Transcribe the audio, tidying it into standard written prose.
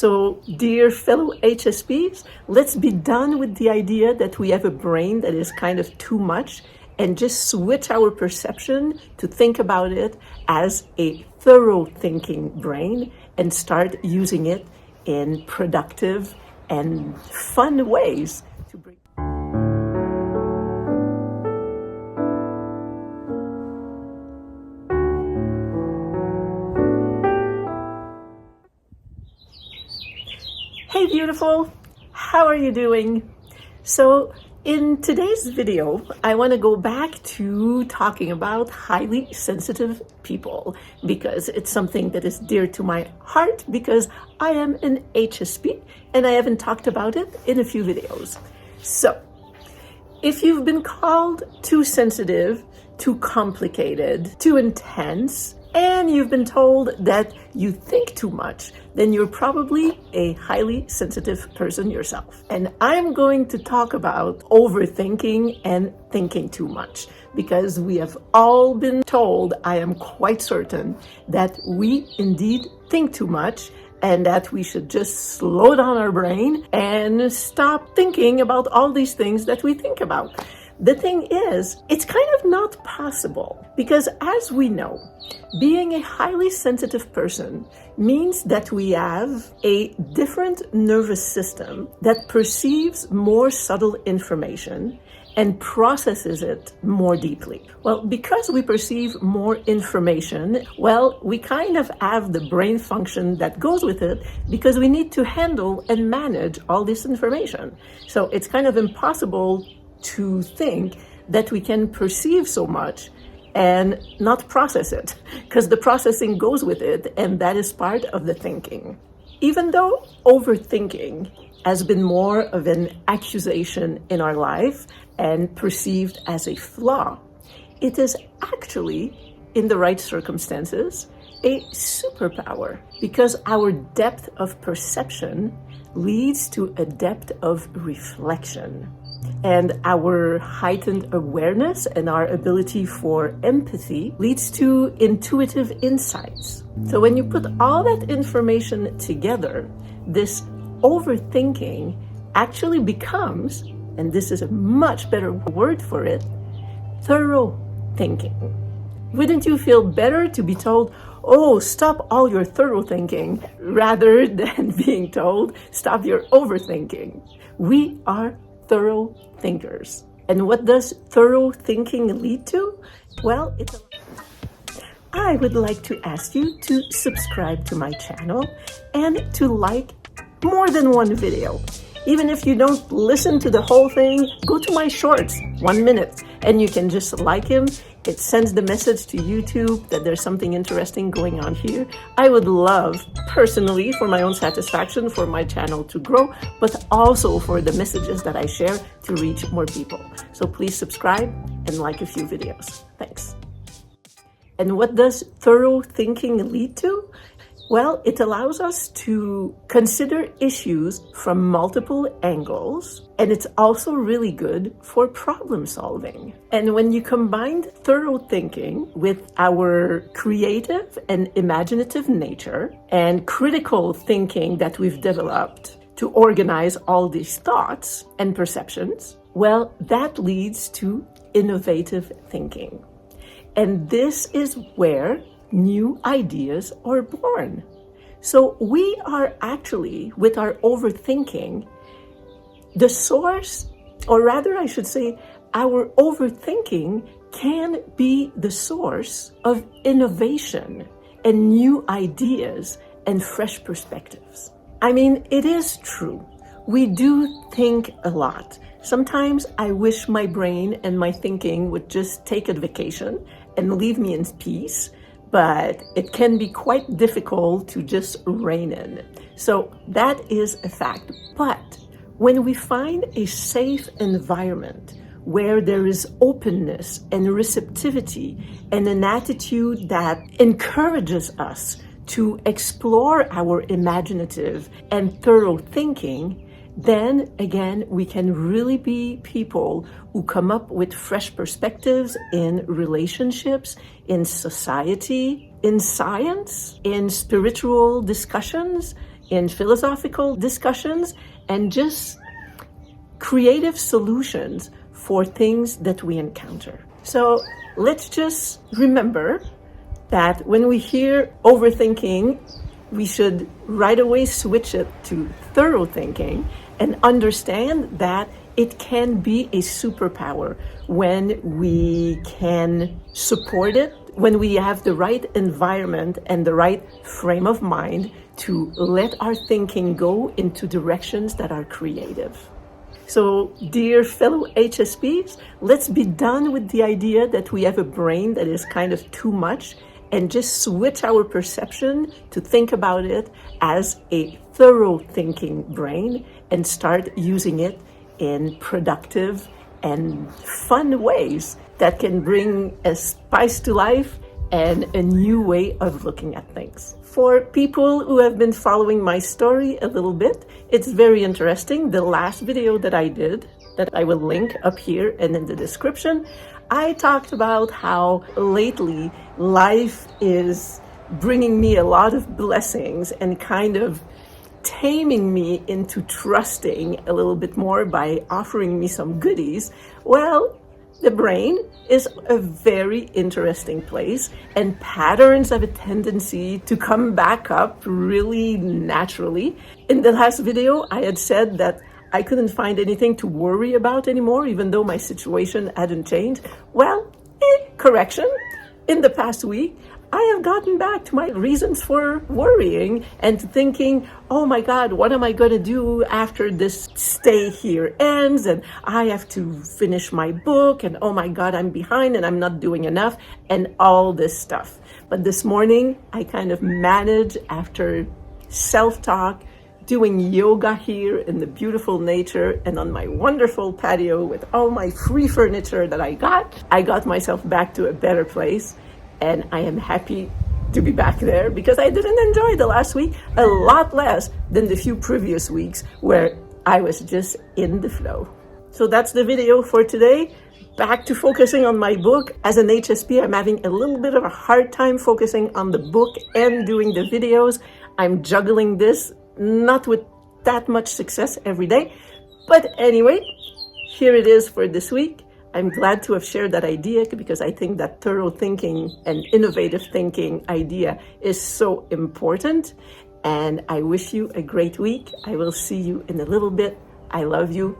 So, dear fellow HSPs, let's be done with the idea that we have a brain that is kind of too much and just switch our perception to think about it as a thorough thinking brain and start using it in productive and fun ways to bring. Hey beautiful, how are you doing? So in today's video, I want to go back to talking about highly sensitive people because it's something that is dear to my heart because I am an HSP and I haven't talked about it in a few videos. So if you've been called too sensitive, too complicated, too intense, and you've been told that you think too much, then you're probably a highly sensitive person yourself. And I'm going to talk about overthinking and thinking too much because we have all been told, I am quite certain, that we indeed think too much and that we should just slow down our brain and stop thinking about all these things that we think about. The thing is, it's kind of not possible because as we know, being a highly sensitive person means that we have a different nervous system that perceives more subtle information and processes it more deeply. Well, because we perceive more information, well, we kind of have the brain function that goes with it because we need to handle and manage all this information. So it's kind of impossible to think that we can perceive so much and not process it, because the processing goes with it, and that is part of the thinking. Even though overthinking has been more of an accusation in our life and perceived as a flaw, it is actually, in the right circumstances, a superpower, because our depth of perception leads to a depth of reflection. And our heightened awareness and our ability for empathy leads to intuitive insights. So when you put all that information together, this overthinking actually becomes, and this is a much better word for it, thorough thinking. Wouldn't you feel better to be told, oh, stop all your thorough thinking, rather than being told, stop your overthinking? We are thorough thinkers. And what does thorough thinking lead to? Well, I would like to ask you to subscribe to my channel and to like more than one video. Even if you don't listen to the whole thing, go to my shorts, 1 minute, and you can just like him. It sends the message to YouTube that there's something interesting going on here. I would love, personally, for my own satisfaction, for my channel to grow, but also for the messages that I share to reach more people. So please subscribe and like a few videos. Thanks. And what does thorough thinking lead to? Well, it allows us to consider issues from multiple angles, and it's also really good for problem solving. And when you combine thorough thinking with our creative and imaginative nature and critical thinking that we've developed to organize all these thoughts and perceptions, well, that leads to innovative thinking. And this is where new ideas are born. So we are actually, with our overthinking, the source, or rather I should say, our overthinking can be the source of innovation and new ideas and fresh perspectives. I mean, it is true. We do think a lot. Sometimes I wish my brain and my thinking would just take a vacation and leave me in peace. But it can be quite difficult to just rein in. So that is a fact. But when we find a safe environment where there is openness and receptivity and an attitude that encourages us to explore our imaginative and thorough thinking, then again, we can really be people who come up with fresh perspectives in relationships, in society, in science, in spiritual discussions, in philosophical discussions and just creative solutions for things that we encounter. So let's just remember that when we hear overthinking, we should right away switch it to thorough thinking and understand that it can be a superpower when we can support it, when we have the right environment and the right frame of mind to let our thinking go into directions that are creative. So, dear fellow HSPs, let's be done with the idea that we have a brain that is kind of too much and just switch our perception to think about it as a thorough thinking brain and start using it in productive and fun ways that can bring a spice to life and a new way of looking at things. For people who have been following my story a little bit, it's very interesting. The last video that I did, that I will link up here and in the description, I talked about how lately life is bringing me a lot of blessings and kind of taming me into trusting a little bit more by offering me some goodies. Well, the brain is a very interesting place, and patterns have a tendency to come back up really naturally. In the last video, I had said that I couldn't find anything to worry about anymore, even though my situation hadn't changed. Well, correction. In the past week, I have gotten back to my reasons for worrying and thinking, oh my God, what am I going to do after this stay here ends? And I have to finish my book. And oh my God, I'm behind and I'm not doing enough and all this stuff. But this morning, I kind of managed, after self-talk, doing yoga here in the beautiful nature and on my wonderful patio with all my free furniture that I got myself back to a better place. And I am happy to be back there because I didn't enjoy the last week a lot less than the few previous weeks where I was just in the flow. So that's the video for today. Back to focusing on my book. As an HSP, I'm having a little bit of a hard time focusing on the book and doing the videos. I'm juggling this, not with that much success every day. But anyway, here it is for this week. I'm glad to have shared that idea because I think that thorough thinking and innovative thinking idea is so important. And I wish you a great week. I will see you in a little bit. I love you.